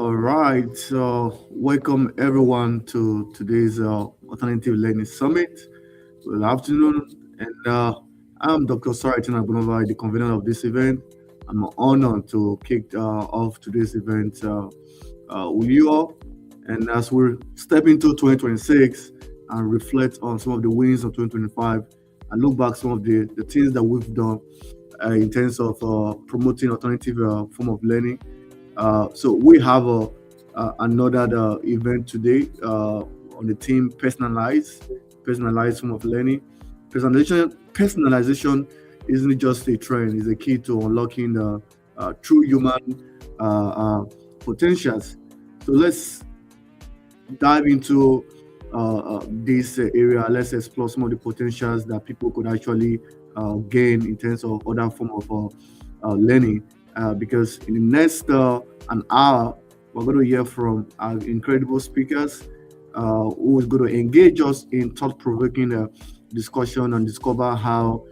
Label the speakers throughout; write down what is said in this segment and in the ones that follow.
Speaker 1: All right, so welcome everyone to today's Alternative Learning Summit. Good afternoon, and I'm Dr. Saritin Agbonova, the convener of this event. I'm honored to kick off today's event with you all. And as we step into 2026 and reflect on some of the wins of 2025 and look back some of the things that we've done in terms of promoting alternative form of learning. So we have another event today on the theme personalized form of learning. Personalization isn't just a trend; it's a key to unlocking the true human uh, uh, potentials. So let's dive into this area. Let's explore some of the potentials that people could actually gain in terms of other form of learning. Because in the next an hour, we're going to hear from our incredible speakers who is going to engage us in thought-provoking discussion and discover how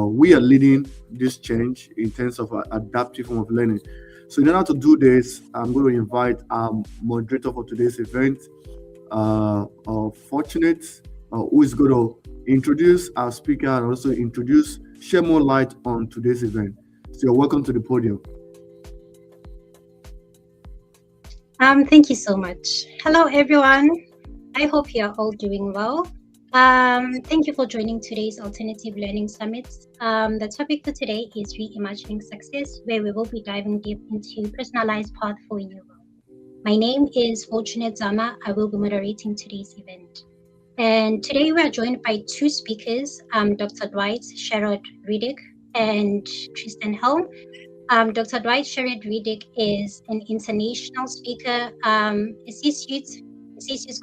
Speaker 1: we are leading this change in terms of adaptive form of learning. So in order to do this, I'm going to invite our moderator for today's event, Fortunate, who is going to introduce our speaker and also share more light on today's event. So you're welcome to the podium.
Speaker 2: Thank you so much. Hello, everyone. I hope you're all doing well. Thank you for joining today's Alternative Learning Summit. The topic for today is Reimagining Success, where we will be diving deep into personalized path for you. My name is Fortunate Zama. I will be moderating today's event. And today we are joined by two speakers, Dr. Dwight Sherrod Riddick and Tristan Helm. Dr. Dwight Sherrod Riddick is an international speaker, associate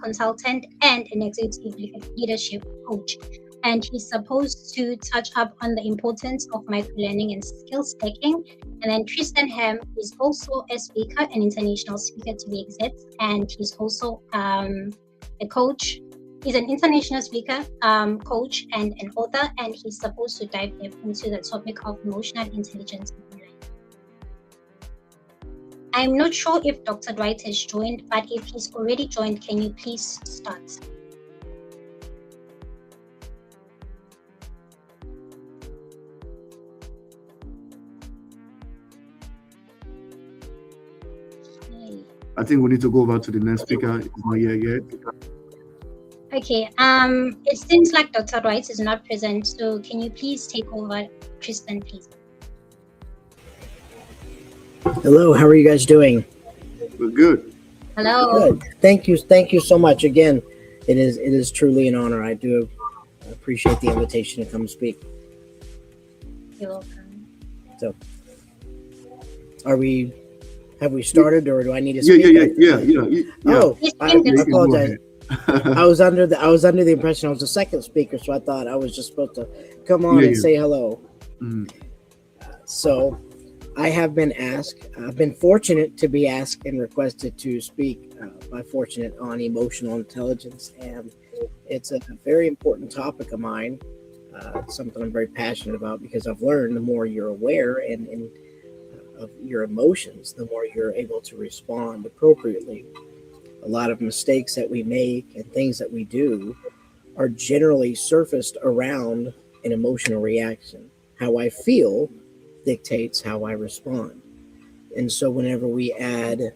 Speaker 2: consultant, and an executive leadership coach. And he's supposed to touch up on the importance of microlearning and skill stacking. And then Tristan Ham is also a speaker, an international speaker to be exact, and he's also a coach. He's an international speaker, coach, and an author, and he's supposed to dive deep into the topic of emotional intelligence. I'm not sure if Dr. Dwight has joined, but if he's already joined, can you please start?
Speaker 1: I think we need to go over to the next speaker. It's not here yet.
Speaker 2: Okay. It seems like Dr. Dwight is not present, so can you please take over, Tristan, please?
Speaker 3: Hello, how are you guys doing?
Speaker 1: We're good.
Speaker 2: Hello.
Speaker 3: Good. Thank you so much. Again, it is truly an honor. I do appreciate the invitation to come speak.
Speaker 2: You're welcome.
Speaker 3: So, have we started, or do I need to speak?
Speaker 1: Yeah.
Speaker 3: Oh, I apologize. I was under the impression I was the second speaker, so I thought I was just supposed to come on and say hello. So, I have been asked. I've been fortunate to be asked and requested to speak by Fortunate on emotional intelligence, and it's a very important topic of mine. Something I'm very passionate about because I've learned the more you're aware and of your emotions, the more you're able to respond appropriately. A lot of mistakes that we make and things that we do are generally surfaced around an emotional reaction. How I feel dictates how I respond. And so whenever we add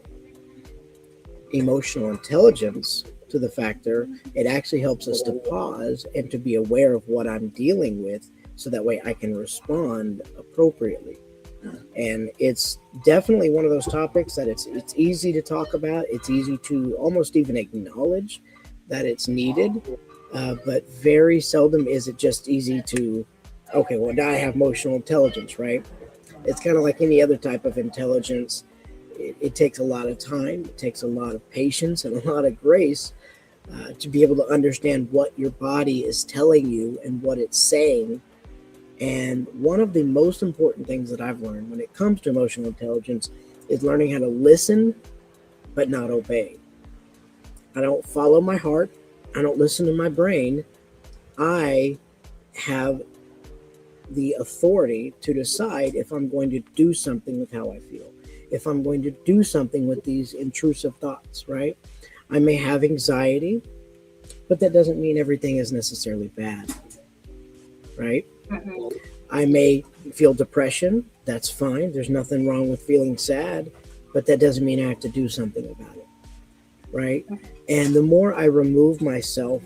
Speaker 3: emotional intelligence to the factor, it actually helps us to pause and to be aware of what I'm dealing with so that way I can respond appropriately. And it's definitely one of those topics that it's easy to talk about. It's easy to almost even acknowledge that it's needed, but very seldom is it just easy to, okay, well, now I have emotional intelligence, right? It's kind of like any other type of intelligence. It takes a lot of time. It takes a lot of patience and a lot of grace to be able to understand what your body is telling you and what it's saying. And one of the most important things that I've learned when it comes to emotional intelligence is learning how to listen, but not obey. I don't follow my heart. I don't listen to my brain. I have the authority to decide if I'm going to do something with how I feel. if I'm going to do something with these intrusive thoughts, right? I may have anxiety, but that doesn't mean everything is necessarily bad, right?
Speaker 2: Mhm.
Speaker 3: I may feel depression. That's fine. There's nothing wrong with feeling sad, but that doesn't mean I have to do something about it, right? And the more I remove myself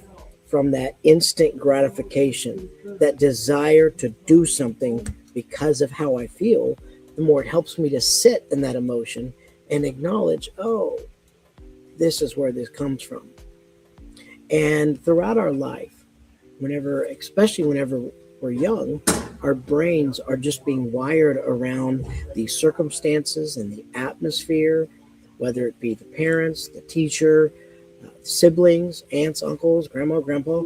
Speaker 3: from that instant gratification, that desire to do something because of how I feel, the more it helps me to sit in that emotion and acknowledge, oh, this is where this comes from. And throughout our life, especially whenever we're young, our brains are just being wired around the circumstances and the atmosphere, whether it be the parents, the teacher, siblings, aunts, uncles, grandma, grandpa,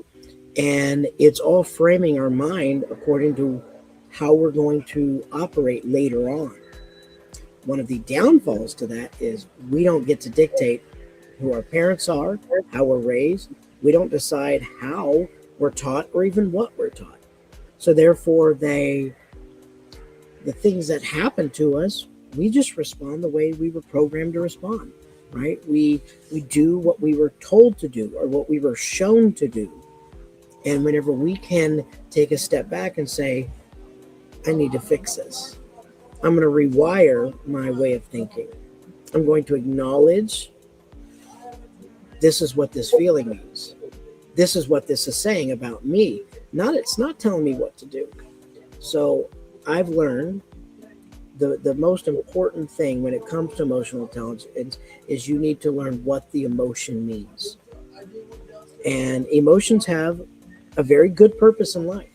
Speaker 3: and it's all framing our mind according to how we're going to operate later on. One of the downfalls to that is we don't get to dictate who our parents are, how we're raised. We don't decide how we're taught or even what we're taught. So therefore, the things that happen to us, we just respond the way we were programmed to respond, right? We do what we were told to do or what we were shown to do. And whenever we can take a step back and say, I need to fix this. I'm going to rewire my way of thinking. I'm going to acknowledge this is what this feeling means. This is what this is saying about me. It's not telling me what to do. So I've learned the most important thing when it comes to emotional intelligence is you need to learn what the emotion means. And emotions have a very good purpose in life.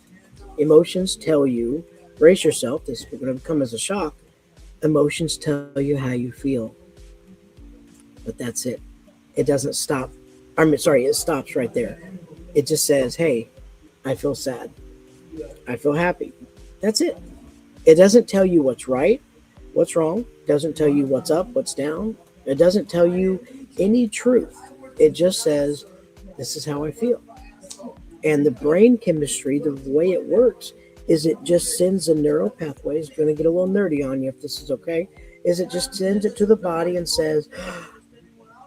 Speaker 3: Emotions tell you, brace yourself, this is going to come as a shock. Emotions tell you how you feel. But that's it. It doesn't stop. It stops right there. It just says, hey, I feel sad. I feel happy. That's it. It doesn't tell you what's right, what's wrong. It doesn't tell you what's up, what's down. It doesn't tell you any truth. It just says, this is how I feel. And the brain chemistry, the way it works, is it just sends a neural pathway. It's going to get a little nerdy on you if this is okay. Is it just sends it to the body and says,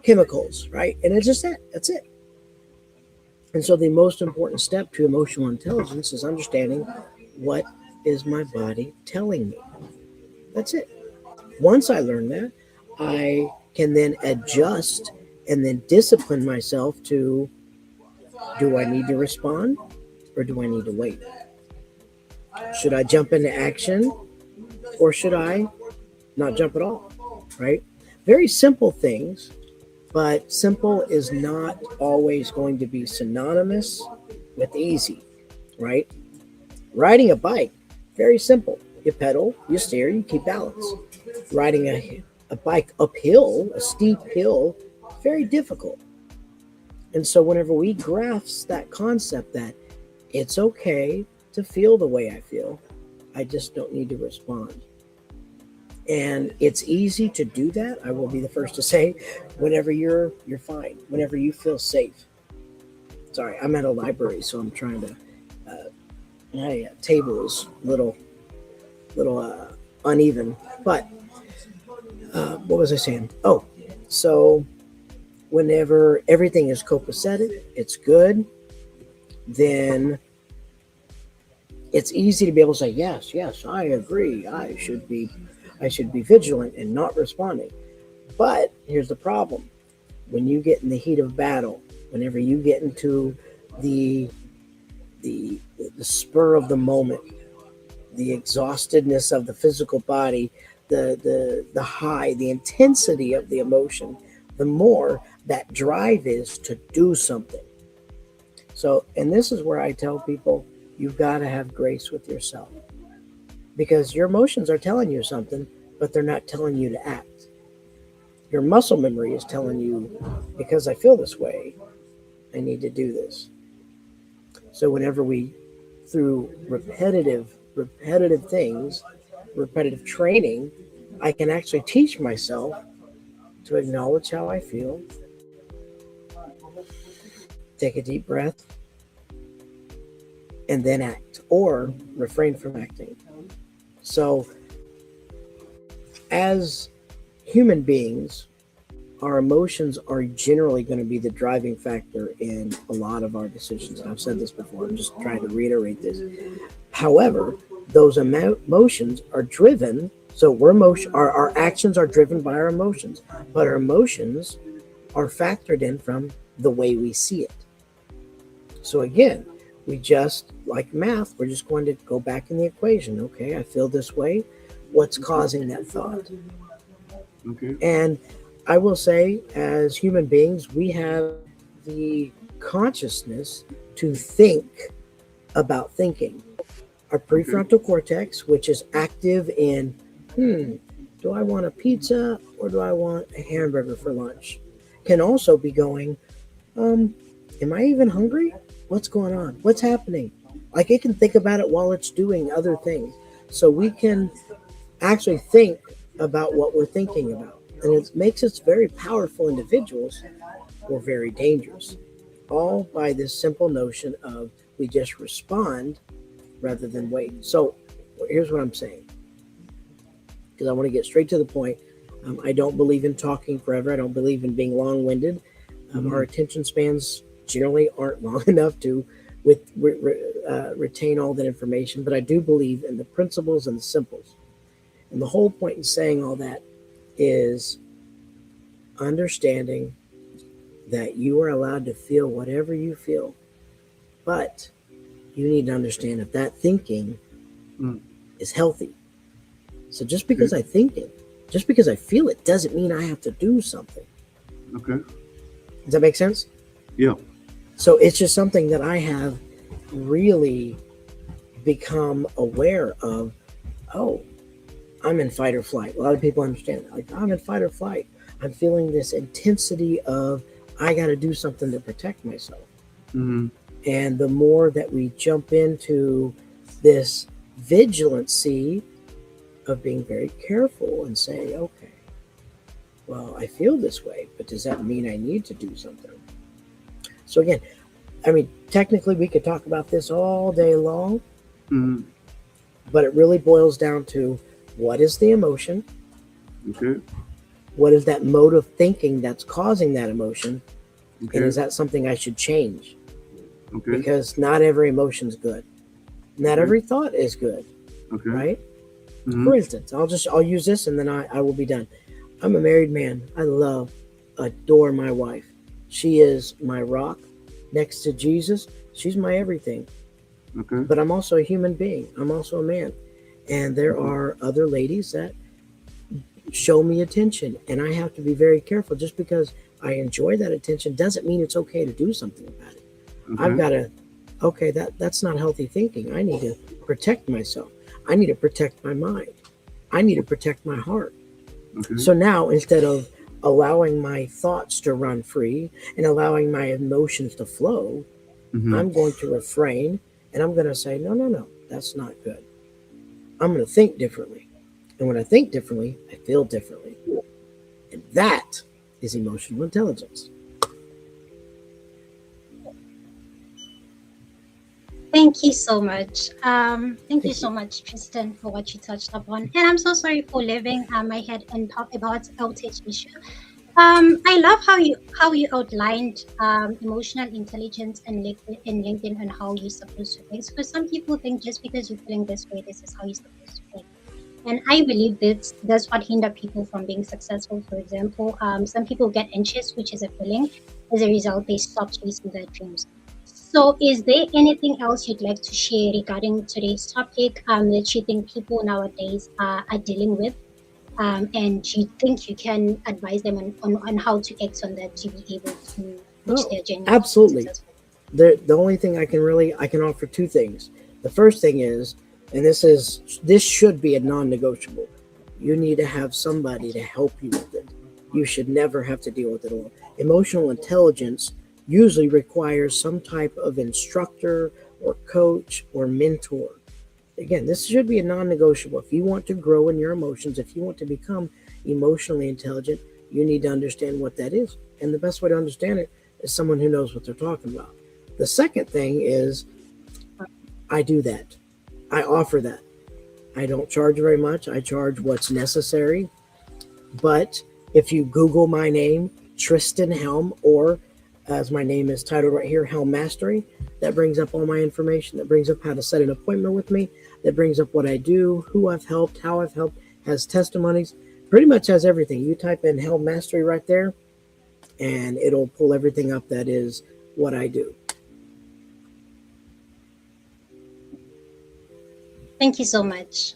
Speaker 3: chemicals, right? And it's just that. That's it. And so the most important step to emotional intelligence is understanding what is my body telling me. That's it. Once I learn that, I can then adjust and then discipline myself to, do I need to respond or do I need to wait? Should I jump into action or should I not jump at all? Right? Very simple things, but simple is not always going to be synonymous with easy, right? Riding a bike, very simple. You pedal, you steer, you keep balance. Riding a bike uphill, a steep hill, very difficult. And so whenever we grasp that concept that it's okay to feel the way I feel, I just don't need to respond. And it's easy to do that. I will be the first to say, whenever you're fine, whenever you feel safe. Sorry, I'm at a library, so I'm trying to. My table is little uneven. But what was I saying? Oh, so whenever everything is copacetic, it's good. Then it's easy to be able to say, yes, I agree. I should be vigilant and not responding. But here's the problem. When you get in the heat of battle, whenever you get into the spur of the moment, the exhaustedness of the physical body, the high, the intensity of the emotion, the more that drive is to do something. So, and this is where I tell people, you've got to have grace with yourself. Because your emotions are telling you something, but they're not telling you to act. Your muscle memory is telling you, because I feel this way, I need to do this. So whenever we, through repetitive things, repetitive training, I can actually teach myself to acknowledge how I feel, take a deep breath, and then act, or refrain from acting. So as human beings, our emotions are generally going to be the driving factor in a lot of our decisions. And I've said this before, I'm just trying to reiterate this. However, those emotions are driven, so our actions are driven by our emotions, but our emotions are factored in from the way we see it. So again, we just, like math, we're just going to go back in the equation. Okay, I feel this way. What's causing that thought?
Speaker 1: Okay.
Speaker 3: And I will say, as human beings, we have the consciousness to think about thinking. Our prefrontal cortex, which is active in, do I want a pizza or do I want a hamburger for lunch, can also be going, am I even hungry? What's going on? What's happening? Like, it can think about it while it's doing other things. So we can actually think about what we're thinking about. And it makes us very powerful individuals or very dangerous. All by this simple notion of we just respond rather than wait. So here's what I'm saying, because I want to get straight to the point. I don't believe in talking forever. I don't believe in being long-winded. Our attention spans generally aren't long enough to retain all that information, but I do believe in the principles and the simples. And the whole point in saying all that is understanding that you are allowed to feel whatever you feel, but you need to understand if that thinking is healthy. So just because I think it, just because I feel it, doesn't mean I have to do something.
Speaker 1: Okay.
Speaker 3: Does that make sense?
Speaker 1: Yeah.
Speaker 3: So it's just something that I have really become aware of. Oh, I'm in fight or flight. A lot of people understand that. Like, I'm in fight or flight. I'm feeling this intensity of, I got to do something to protect myself.
Speaker 1: Mm-hmm.
Speaker 3: And the more that we jump into this vigilancy of being very careful and say, okay, well, I feel this way, but does that mean I need to do something? So again, I mean, technically we could talk about this all day long, but it really boils down to, what is the emotion?
Speaker 1: Okay. What
Speaker 3: is that mode of thinking that's causing that emotion?
Speaker 1: Okay.
Speaker 3: And is that something I should change?
Speaker 1: Okay.
Speaker 3: Because not every emotion is good. Not every thought is good.
Speaker 1: Okay.
Speaker 3: Right? For instance, I'll use this and then I will be done. I'm a married man. I adore my wife. She is my rock. Next to Jesus, she's my everything.
Speaker 1: Okay.
Speaker 3: But I'm also a human being. I'm also a man. And there are other ladies that show me attention. And I have to be very careful. Just because I enjoy that attention doesn't mean it's okay to do something about it.
Speaker 1: Okay.
Speaker 3: I've got to, that's not healthy thinking. I need to protect myself. I need to protect my mind. I need to protect my heart.
Speaker 1: Okay.
Speaker 3: So now, instead of allowing my thoughts to run free and allowing my emotions to flow, I'm going to refrain and I'm going to say, no, that's not good. I'm going to think differently. And when I think differently, I feel differently. And that is emotional intelligence.
Speaker 2: Thank you so much. Thank you so much, Tristan, for what you touched upon. And I'm so sorry for leaving my head and talk about outage issue. I love how you outlined emotional intelligence and LinkedIn and how you're supposed to think. Because some people think just because you're feeling this way, this is how you're supposed to think. And I believe that's what hinders people from being successful. For example, some people get anxious, which is a feeling. As a result, they stop chasing their dreams. So is there anything else you'd like to share regarding today's topic that you think people nowadays are dealing with? And you think you can advise them on how to act on that to be able to reach their journey?
Speaker 3: Absolutely. The only thing I can offer two things. The first thing is, and this should be a non-negotiable, you need to have somebody to help you with it. You should never have to deal with it alone. Emotional intelligence usually requires some type of instructor or coach or mentor. Again, this should be a non-negotiable. If you want to grow in your emotions, if you want to become emotionally intelligent, you need to understand what that is. And the best way to understand it is someone who knows what they're talking about. The second thing is, I do that. I offer that. I don't charge very much. I charge what's necessary. But if you Google my name, Tristan Helm, or as my name is titled right here, Helm Mastery, that brings up all my information. That brings up how to set an appointment with me. That brings up what I do, who I've helped, how I've helped, has testimonies, pretty much has everything. You type in Helm Mastery right there, and it'll pull everything up that is what I do.
Speaker 2: Thank you so much.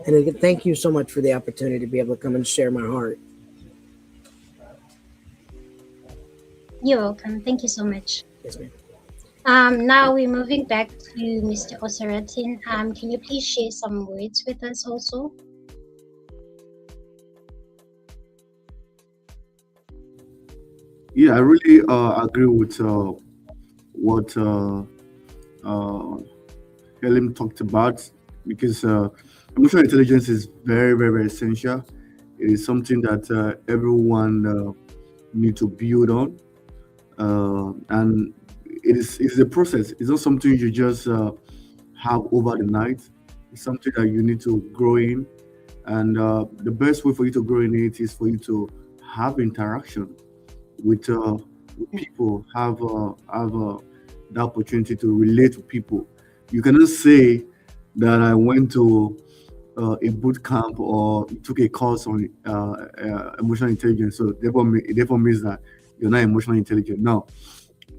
Speaker 3: And again, thank you so much for the opportunity to be able to come and share my heart.
Speaker 2: You're welcome. Thank you so much.
Speaker 3: Yes, ma'am.
Speaker 2: Now we're moving back to Mr. Osaratin. Can you please share some words with us also?
Speaker 1: Yeah, I really agree with what Helen talked about, because emotional intelligence is very, very, very essential. It is something that everyone need to build on, and it's a process. It's not something you just have over the night. It's something that you need to grow in, and the best way for you to grow in it is for you to have interaction with people, have the opportunity to relate with people. You cannot say that I went to a boot camp or took a course on emotional intelligence, so it therefore means that you're not emotionally intelligent. No,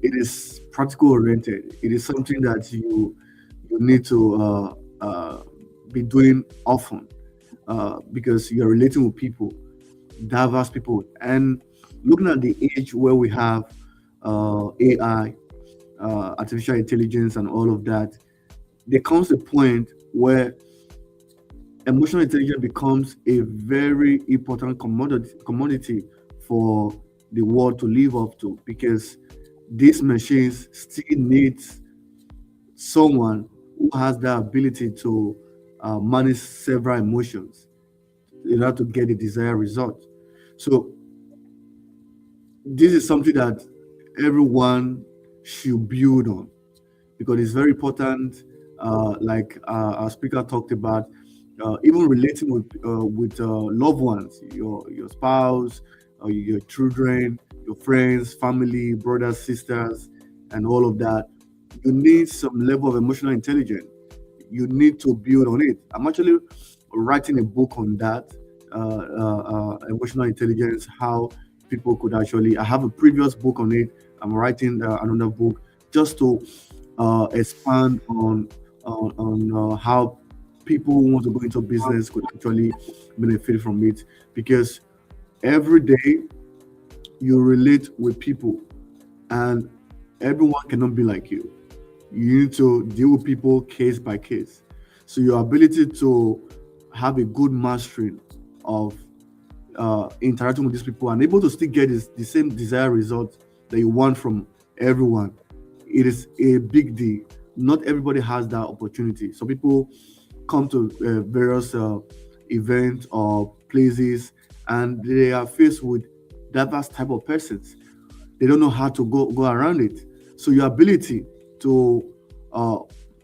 Speaker 1: it is practical oriented. It is something that you need to be doing often, because you're relating with people, diverse people, and looking at the age where we have AI, artificial intelligence, and all of that, there comes a point where emotional intelligence becomes a very important commodity for the world to live up to, because these machines still needs someone who has the ability to manage several emotions in order to get the desired result. So this is something that everyone should build on, because it's very important. Like our speaker talked about, even relating with loved ones, your spouse, your children, your friends, family, brothers, sisters, and all of that. You need some level of emotional intelligence. You need to build on it. I'm actually writing a book on that, emotional intelligence, how people could actually. I have a previous book on it. I'm writing another book just to expand on how people who want to go into business could actually benefit from it, because every day you relate with people, and everyone cannot be like you. You need to deal with people case by case. So your ability to have a good mastering of interacting with these people and able to still get the same desired result that you want from everyone, it is a big deal. Not everybody has that opportunity. So people come to various events or places, and they are faced with diverse type of persons. They don't know how to go around it. So your ability to uh,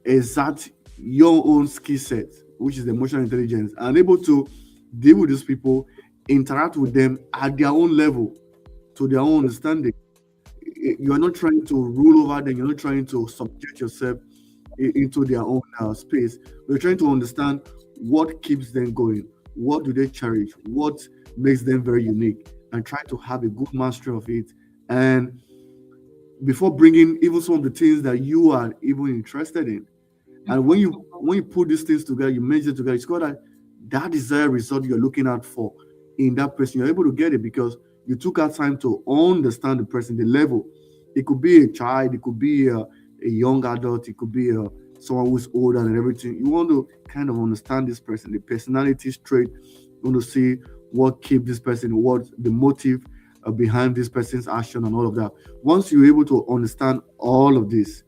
Speaker 1: exert your own skill set, which is emotional intelligence, and able to deal with these people, interact with them at their own level, to their own understanding. You are not trying to rule over them. You're not trying to subject yourself into their own space. We're trying to understand what keeps them going, what do they cherish, what makes them very unique, and try to have a good mastery of it. And before bringing even some of the things that you are even interested in, and when you put these things together, you merge it together, it's got that desired result you're looking out for in that person. You're able to get it because you took out time to understand the person, the level. It could be a child, it could be a young adult, it could be someone who's older and everything. You want to kind of understand this person, the personality trait. You want to see what keeps this person, what the motive behind this person's action, and all of that. Once you're able to understand all of this,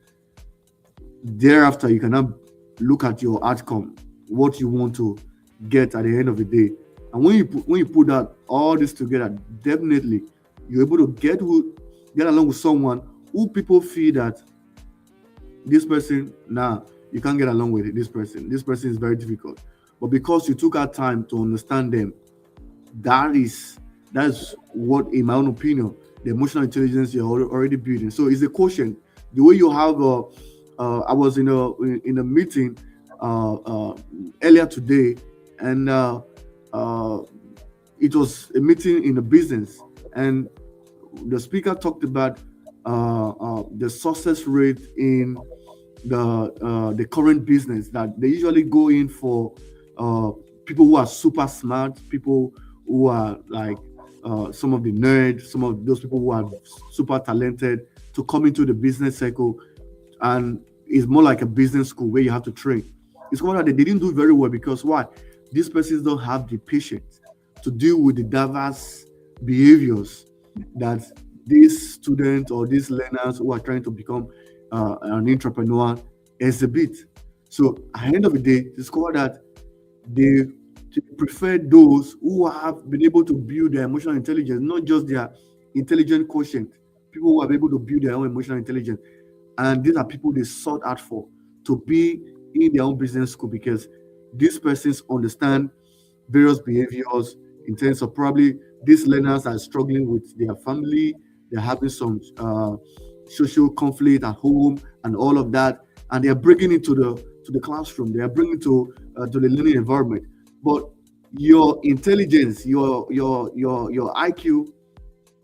Speaker 1: thereafter you can now look at your outcome, what you want to get at the end of the day. And when you put that all this together, definitely you're able to get along with someone who people feel that this person, nah, you can't get along with it, this person is very difficult. But because you took out time to understand them, That's what, in my own opinion, the emotional intelligence you're already building. So it's a quotient. The way you have I was in a meeting earlier today, and uh, it was a meeting in a business, and the speaker talked about the success rate in the current business, that they usually go in for uh, people who are super smart, people who are like some of the nerds, some of those people who are super talented to come into the business cycle, and it's more like a business school where you have to train. It's called that they didn't do very well because why? These persons don't have the patience to deal with the diverse behaviors that these students or these learners who are trying to become an entrepreneur exhibit. So at the end of the day, discover that they prefer those who have been able to build their emotional intelligence, not just their intelligent quotient. People who are able to build their own emotional intelligence, and these are people they sought out for to be in their own business school, because these persons understand various behaviors in terms of, probably these learners are struggling with their family, they're having some social conflict at home and all of that, and they're bringing it to the classroom, they are bringing to the learning environment. But your intelligence, your IQ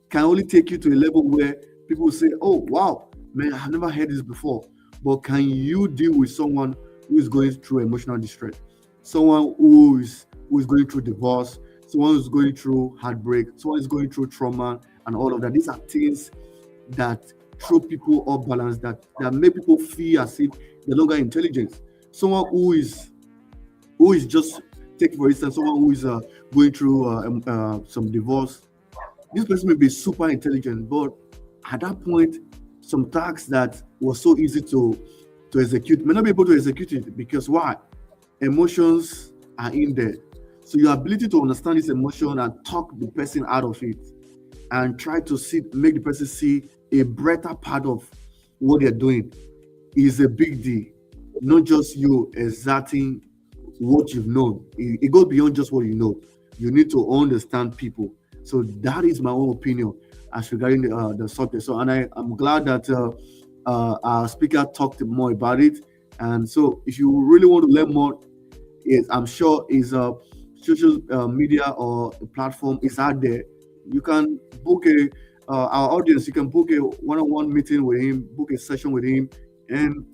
Speaker 1: can only take you to a level where people will say, "Oh, wow, man, I've never heard this before." But can you deal with someone who is going through emotional distress, someone who is going through divorce, someone who's going through heartbreak, someone who's going through trauma, and all of that? These are things that throw people off balance, that make people feel as if they're no longer intelligent. Someone who is just, take for instance, someone who is going through some divorce. This person may be super intelligent, but at that point, some tasks that was so easy to execute may not be able to execute it, because why? Emotions are in there. So your ability to understand this emotion and talk the person out of it, and try to make the person see a brighter part of what they're doing, is a big deal. Not just you exerting what you've known. It goes beyond just what you know. You need to understand people. So that is my own opinion as regarding the subject. So, and I'm glad that our speaker talked more about it. And so, if you really want to learn more, I'm sure is a social media or a platform is out there. You can book our audience. You can book a one-on-one meeting with him, book a session with him, and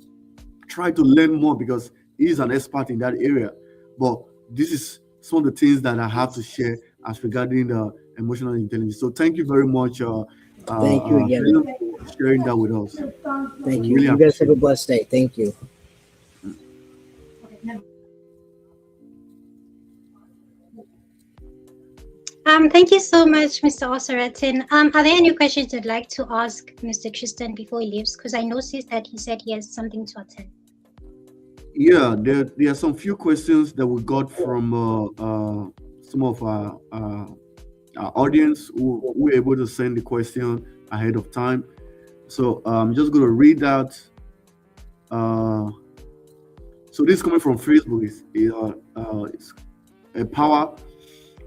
Speaker 1: try to learn more, because he's an expert in that area. But this is some of the things that I have to share as regarding emotional intelligence. So thank you very much,
Speaker 3: Thank you again.
Speaker 1: for sharing that with us.
Speaker 3: Thank
Speaker 1: We
Speaker 3: you.
Speaker 1: really
Speaker 3: You guys have
Speaker 1: appreciate
Speaker 3: a blessed day. Thank you.
Speaker 2: Thank you so much, Mr. Osaratin. Are there any questions you'd like to ask Mr. Tristan before he leaves? Because I noticed that he said he has something to attend.
Speaker 1: Yeah, there are some few questions that we got from some of our audience who were able to send the question ahead of time. So I'm just going to read out. So this is coming from Facebook. It's a power.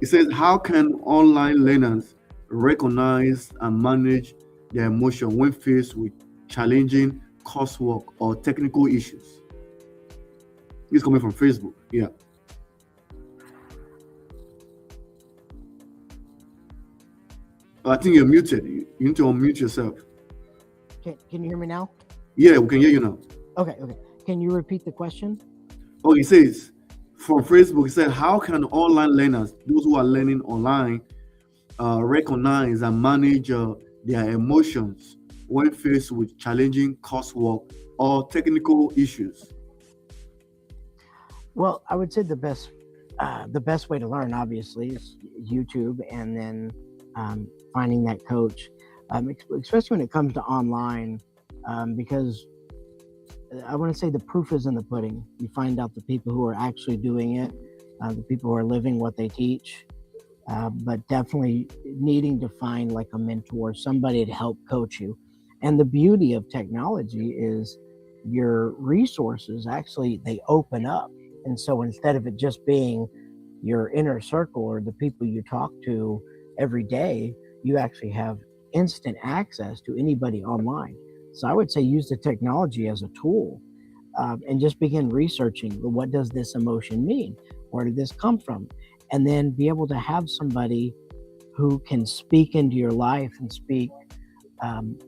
Speaker 1: It says, how can online learners recognize and manage their emotion when faced with challenging coursework or technical issues? This is coming from Facebook. Yeah. I think you're muted. You need to unmute yourself.
Speaker 3: Can you hear me now?
Speaker 1: Yeah, we can hear you now.
Speaker 3: Okay. Can you repeat the question?
Speaker 1: Oh, it says from Facebook, it said, how can online learners, those who are learning online, recognize and manage their emotions when faced with challenging coursework or technical issues?
Speaker 3: Well, I would say the best way to learn, obviously, is YouTube, and then finding that coach, especially when it comes to online, because I want to say the proof is in the pudding. You find out the people who are actually doing it, the people who are living what they teach, but definitely needing to find like a mentor, somebody to help coach you. And the beauty of technology is your resources actually, they open up. And so instead of it just being your inner circle or the people you talk to every day, you actually have instant access to anybody online. So I would say use the technology as a tool, and just begin researching, well, what does this emotion mean? Where did this come from? And then be able to have somebody who can speak into your life and speak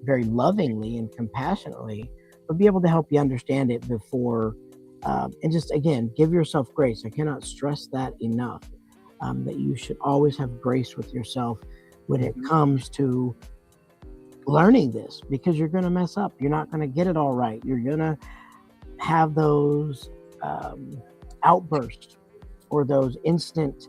Speaker 3: very lovingly and compassionately, but be able to help you understand it before. And just again, give yourself grace. I cannot stress that enough. That you should always have grace with yourself when it comes to learning this, because you're going to mess up. You're not going to get it all right. You're going to have those outbursts or those instant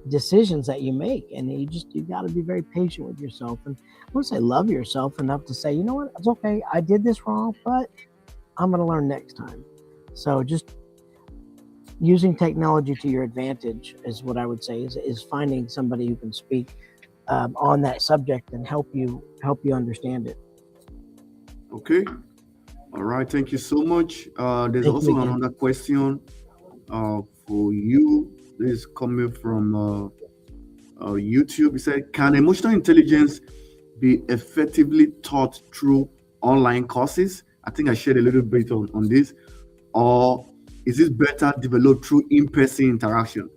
Speaker 3: decisions that you make, and you got to be very patient with yourself, and I want to say love yourself enough to say, you know what, it's okay, I did this wrong, but I'm going to learn next time. So just using technology to your advantage is what I would say, is finding somebody who can speak on that subject and help you understand it.
Speaker 1: Okay. All right. Thank you so much. There's
Speaker 3: Thank
Speaker 1: also
Speaker 3: you again.
Speaker 1: another question for you. This is coming from YouTube. It said, can emotional intelligence be effectively taught through online courses? I think I shared a little bit on this. Or is it better developed through in-person interaction?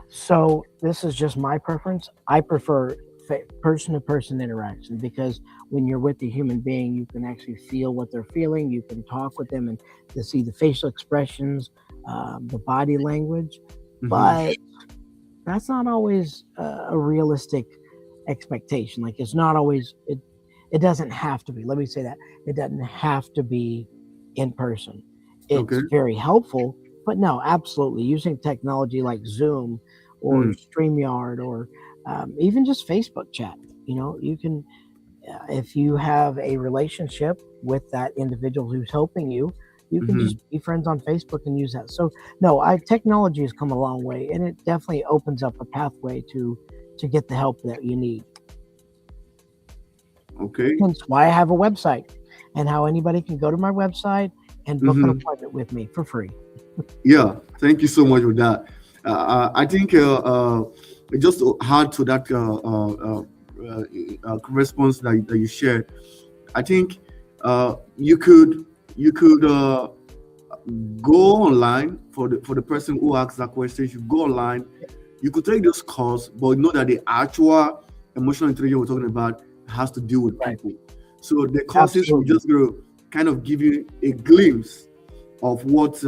Speaker 3: So this is just my preference. I prefer person-to-person interaction, because when you're with a human being, you can actually feel what they're feeling. You can talk with them and to see the facial expressions, the body language. But that's not always a realistic expectation. Like, it's not always, it doesn't have to be. Let me say that. It doesn't have to be in person. It's very helpful, but no, absolutely. Using technology like Zoom or StreamYard or even just Facebook chat, you can, if you have a relationship with that individual who's helping you, you can just be friends on Facebook and use that. So no, technology has come a long way, and it definitely opens up a pathway to get the help that you need.
Speaker 1: Okay.
Speaker 3: Hence why I have a website, and how anybody can go to my website and book an appointment with me for free.
Speaker 1: Yeah, thank you so much for that. I think just to add to that response that you shared, I think you could go online for the person who asked that question. You go online, you could take this course, but know that the actual emotional intelligence we're talking about has to deal with people. So the courses will just going to kind of give you a glimpse of what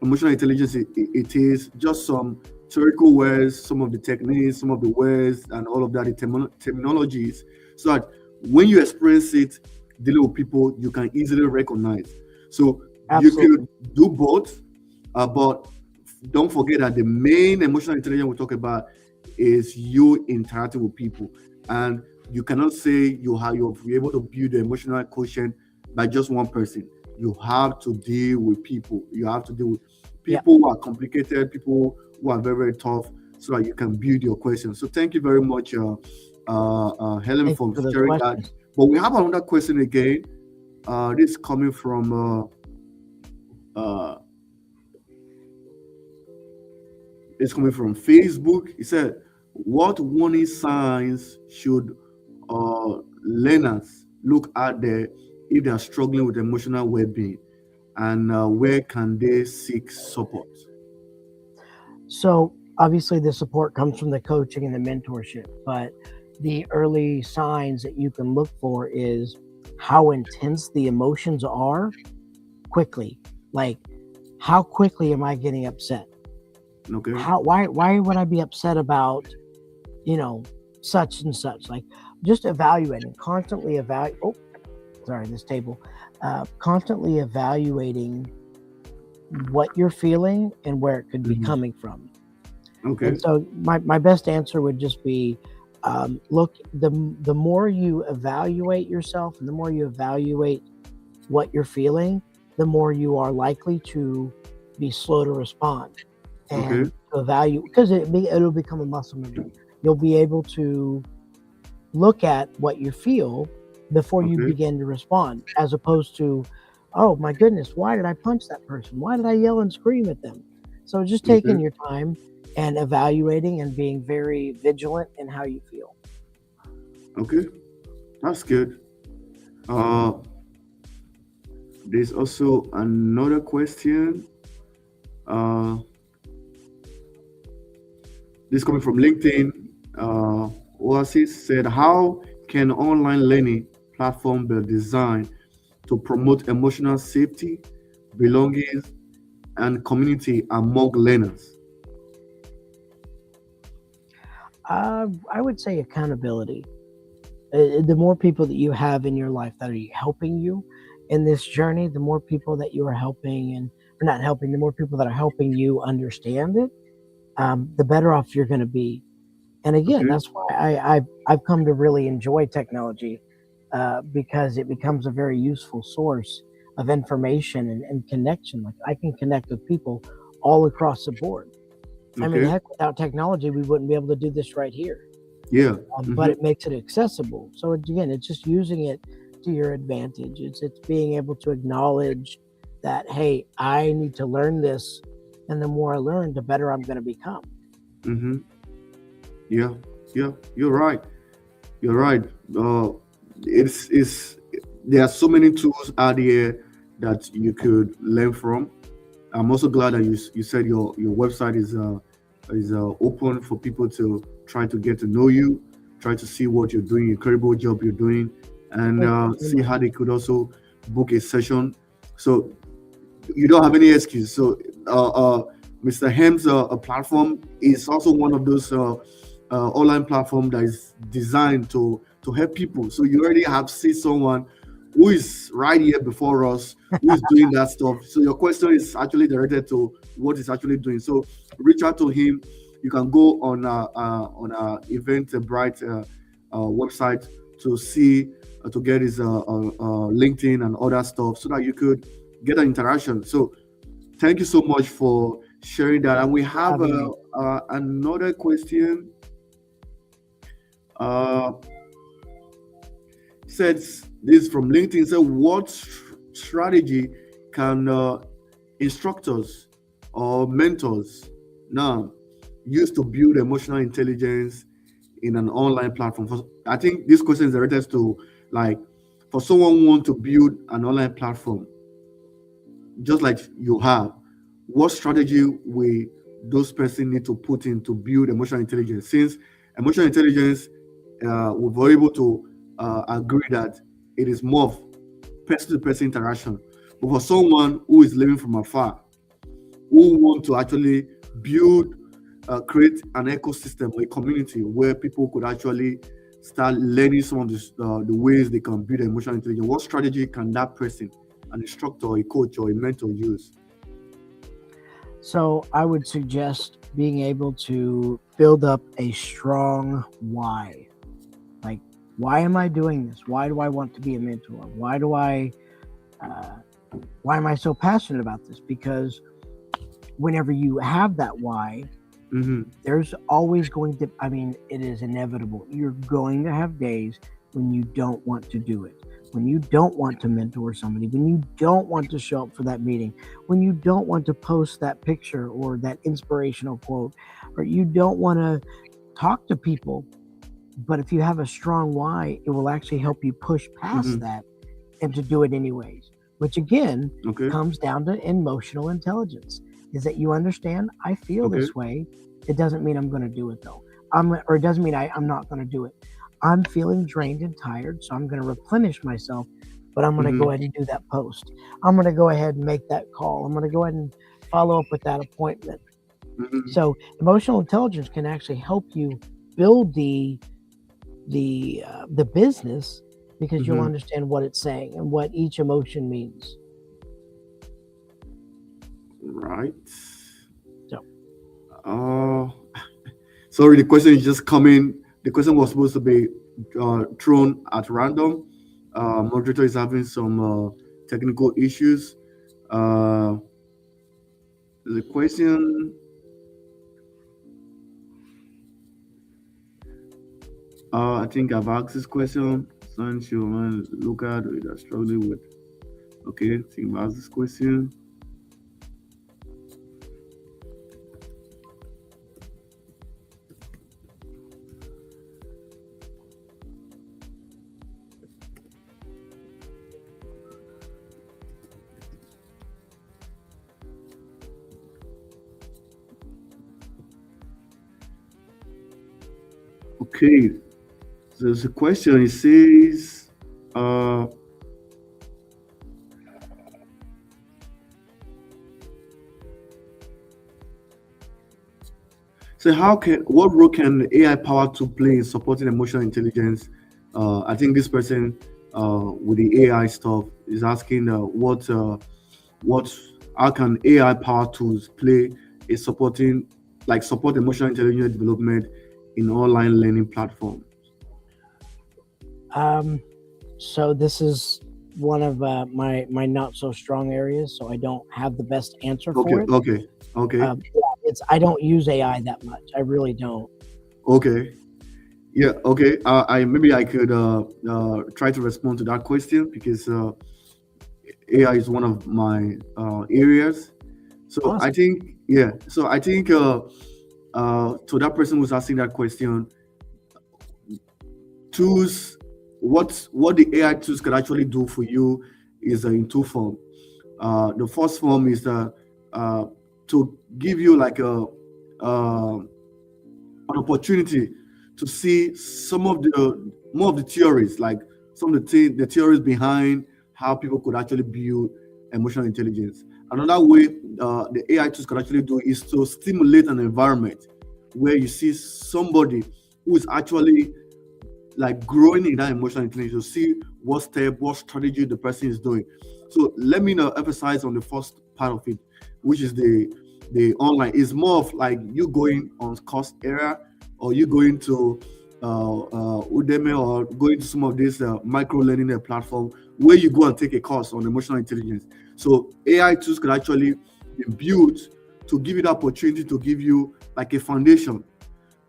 Speaker 1: emotional intelligence it is, just some theoretical words, some of the techniques, some of the words, and all of that, the terminologies, so that when you experience it dealing with people, you can easily recognize. So you could do both, but don't forget that the main emotional intelligence we talk about is you interacting with people, and you cannot say you'll be able to build the emotional quotient by just one person. You have to deal with people. You have to deal with people who are complicated, people who are very, very tough, so that you can build your questions. So thank you very much, Helen, for sharing that. But we have another question again. This is coming from Facebook. It said, what warning signs should learners look at there if they are struggling with emotional well-being, and where can they seek support?
Speaker 3: So obviously the support comes from the coaching and the mentorship, but the early signs that you can look for is how intense the emotions are quickly. Like, how quickly am I getting upset?
Speaker 1: Okay.
Speaker 3: Why would I be upset about, such and such? Like, just evaluating, constantly constantly evaluating what you're feeling and where it could be coming from.
Speaker 1: Okay.
Speaker 3: And so my best answer would just be, look, the more you evaluate yourself and the more you evaluate what you're feeling, the more you are likely to be slow to respond and to evaluate, because it'll become a muscle memory. You'll be able to look at what you feel before you begin to respond, as opposed to, oh my goodness, why did I punch that person? Why did I yell and scream at them? So just taking your time and evaluating and being very vigilant in how you feel.
Speaker 1: Okay, that's good. Uh, there's also another question. Uh, this coming from LinkedIn. Oasis said, "How can online learning platform be designed to promote emotional safety, belonging, and community among learners?"
Speaker 3: I would say accountability. The more people that you have in your life that are helping you in this journey, the more people that you are helping or not helping, the more people that are helping you understand it, the better off you're going to be. And again,
Speaker 1: Okay.
Speaker 3: that's why I've come to really enjoy technology because it becomes a very useful source of information and connection. Like I can connect with people all across the board. I mean,
Speaker 1: Okay.
Speaker 3: heck, without technology, we wouldn't be able to do this right here.
Speaker 1: Yeah.
Speaker 3: But it makes it accessible. So again, it's just using it to your advantage. It's being able to acknowledge that, hey, I need to learn this, and the more I learn, the better I'm going to become.
Speaker 1: Mm-hmm. Yeah. Yeah. You're right. You're right. It's there are so many tools out there that you could learn from. I'm also glad that you said your website is open for people to try to get to know you, try to see what you're doing, incredible job you're doing, and
Speaker 3: Thank you so
Speaker 1: see
Speaker 3: much.
Speaker 1: how they could also book a session. So you don't have any excuse. So Mr. Hem's platform is also one of those online platform that is designed to help people. So you already have seen someone who is right here before us who is doing that stuff. So your question is actually directed to what he's actually doing. So reach out to him. You can go on our Eventbrite website to see to get his LinkedIn and other stuff so that you could get an interaction. So thank you so much for sharing that. And we have another question. Uh, says this from LinkedIn. Said, what strategy can instructors or mentors now use to build emotional intelligence in an online platform? I think this question is directed to like for someone who want to build an online platform, just like you have. What strategy will those person need to put in to build emotional intelligence? Since emotional intelligence, we're able to agree that it is more of person-to-person interaction. But for someone who is living from afar, who want to actually build, create an ecosystem, a community where people could actually start learning some of the ways they can build emotional intelligence, what strategy can that person, an instructor, a coach, or a mentor use?
Speaker 3: So I would suggest being able to build up a strong why. Like, why am I doing this? Why do I want to be a mentor? Why am I so passionate about this? Because whenever you have that why, there's always going to, it is inevitable. You're going to have days when you don't want to do it, when you don't want to mentor somebody, when you don't want to show up for that meeting, when you don't want to post that picture or that inspirational quote, or you don't want to talk to people. But if you have a strong why, it will actually help you push past that and to do it anyways, which again comes down to emotional intelligence. Is that you understand, I feel this way. It doesn't mean I'm going to do it though. Or it doesn't mean I'm not going to do it. I'm feeling drained and tired, so I'm going to replenish myself, but I'm going to go ahead and do that post. I'm going to go ahead and make that call. I'm going to go ahead and follow up with that appointment. So emotional intelligence can actually help you build the business because you'll understand what it's saying and what each emotion means.
Speaker 1: Right. Sorry, the question is just coming. The question was supposed to be thrown at random. Moderator is having some technical issues. The question. I think I've asked this question. Since you want to look at it, I'm struggling with. Okay, I think I've asked this question. Okay, there's a question. It says, uh, so what role can AI power to play in supporting emotional intelligence? I think this person with the AI stuff is asking what how can AI power tools play in supporting support emotional intelligence development in online learning platform?
Speaker 3: Um, so this is one of my not so strong areas, so I don't have the best answer
Speaker 1: Okay,
Speaker 3: for it.
Speaker 1: okay, okay,
Speaker 3: Yeah, it's I don't use AI that much. I really don't.
Speaker 1: okay. Yeah, okay. I maybe I could try to respond to that question because AI is one of my areas. So I
Speaker 3: Awesome.
Speaker 1: think, yeah. So I think to that person who's asking that question, tools, what the AI tools can actually do for you is in two forms. The first form is uh, to give you like an opportunity to see some of the more of the theories, like some of the theories behind how people could actually build emotional intelligence. Another way the AI tools can actually do is to stimulate an environment where you see somebody who is actually like growing in that emotional intelligence, to see what step, what strategy the person is doing. So let me now emphasize on the first part of it, which is the online. Is more of like you going on course area, or you going to Udemy, or going to some of these micro learning platform where you go and take a course on emotional intelligence. So AI tools could actually be built to give you the opportunity to give you like a foundation,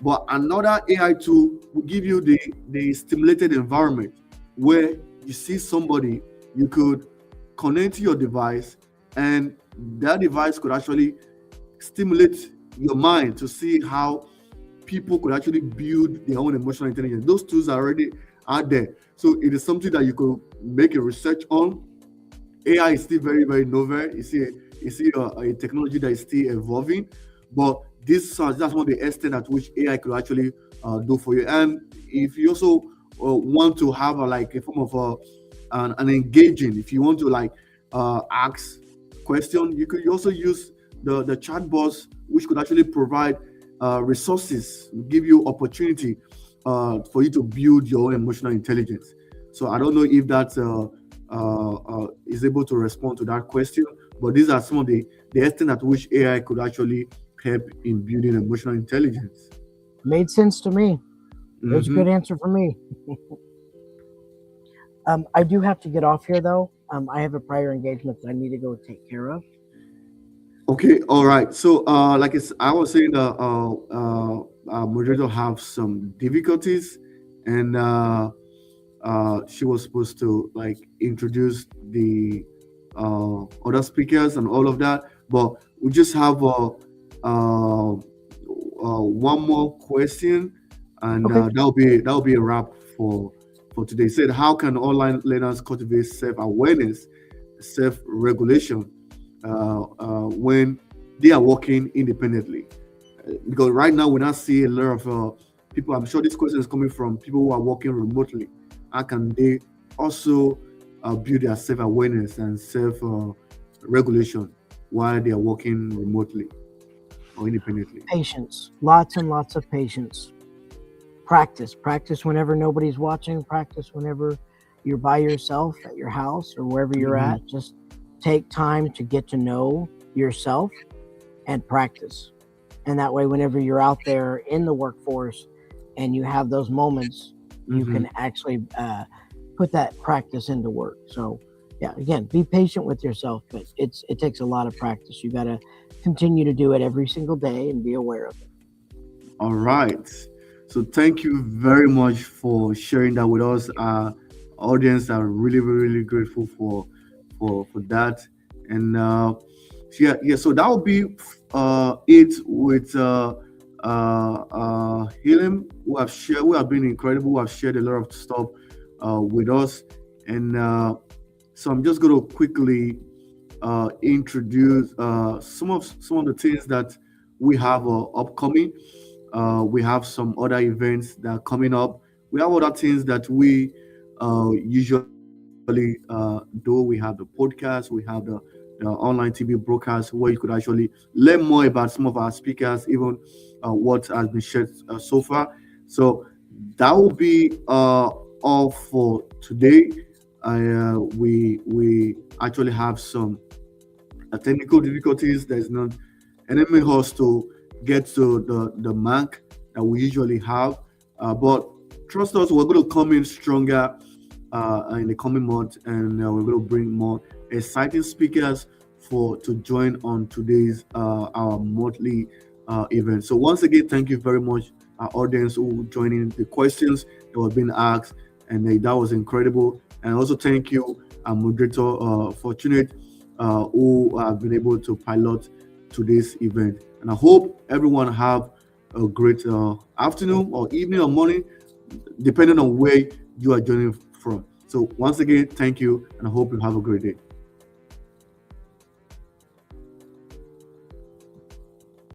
Speaker 1: but another AI tool will give you the stimulated environment where you see somebody, you could connect to your device, and that device could actually stimulate your mind to see how people could actually build their own emotional intelligence. Those tools are already out there. So it is something that you could make a research on. AI is still very, very novel. You see a technology that is still evolving, but that's one of the extent at which AI could actually do for you. And if you also want to have like a form of an engaging, if you want to like ask question, you could also use the chat box, which could actually provide resources, give you opportunity for you to build your own emotional intelligence. So I don't know if that is able to respond to that question, but these are some of the extent at which AI could actually help in building emotional intelligence.
Speaker 3: Made sense to me. It was a
Speaker 1: Hmm.
Speaker 3: good answer for me. I do have to get off here though. I have a prior engagement that I need to go take care of.
Speaker 1: Okay, all right. So, like I was saying, moderator have some difficulties, and she was supposed to like introduce the other speakers and all of that, but we just have one more question, and
Speaker 3: Okay.
Speaker 1: that'll be a wrap for today. It said, how can online learners cultivate self-awareness, self-regulation when they are working independently? Because right now we not see a lot of people. I'm sure this question is coming from people who are working remotely. How can they also build their self-awareness and self-regulation while they are working remotely or independently?
Speaker 3: Patience. Lots and lots of patience. Practice whenever nobody's watching. Practice whenever you're by yourself at your house or wherever you're
Speaker 1: Mhm.
Speaker 3: at. Just take time to get to know yourself and practice. And that way, whenever you're out there in the workforce and you have those moments, you
Speaker 1: Mhm.
Speaker 3: can actually put that practice into work. So, yeah, again, be patient with yourself, but it takes a lot of practice. You got to continue to do it every single day and be aware of it.
Speaker 1: All right. So thank you very much for sharing that with us. Audience are really, really, really grateful for that. And so yeah. So that will be it with Helium, who have been incredible, who have shared a lot of stuff with us. And so I'm just going to quickly introduce some of the things that we have upcoming. We have some other events that are coming up. We have other things that we usually do. We have the podcast, we have the online TV broadcast where you could actually learn more about some of our speakers, even what has been shared so far. So that will be all for today. We actually have some technical difficulties. There's not enemy us to get to the mark that we usually have. But trust us, we're going to come in stronger in the coming months, and we're going to bring more exciting speakers for to join on today's our monthly event. So once again, thank you very much, our audience who joining the questions that were being asked, and that was incredible. And also thank you, our moderator, Fortunate, who have been able to pilot today's event. And I hope everyone have a great afternoon or evening or morning, depending on where you are joining from. So once again, thank you, and I hope you have a great day.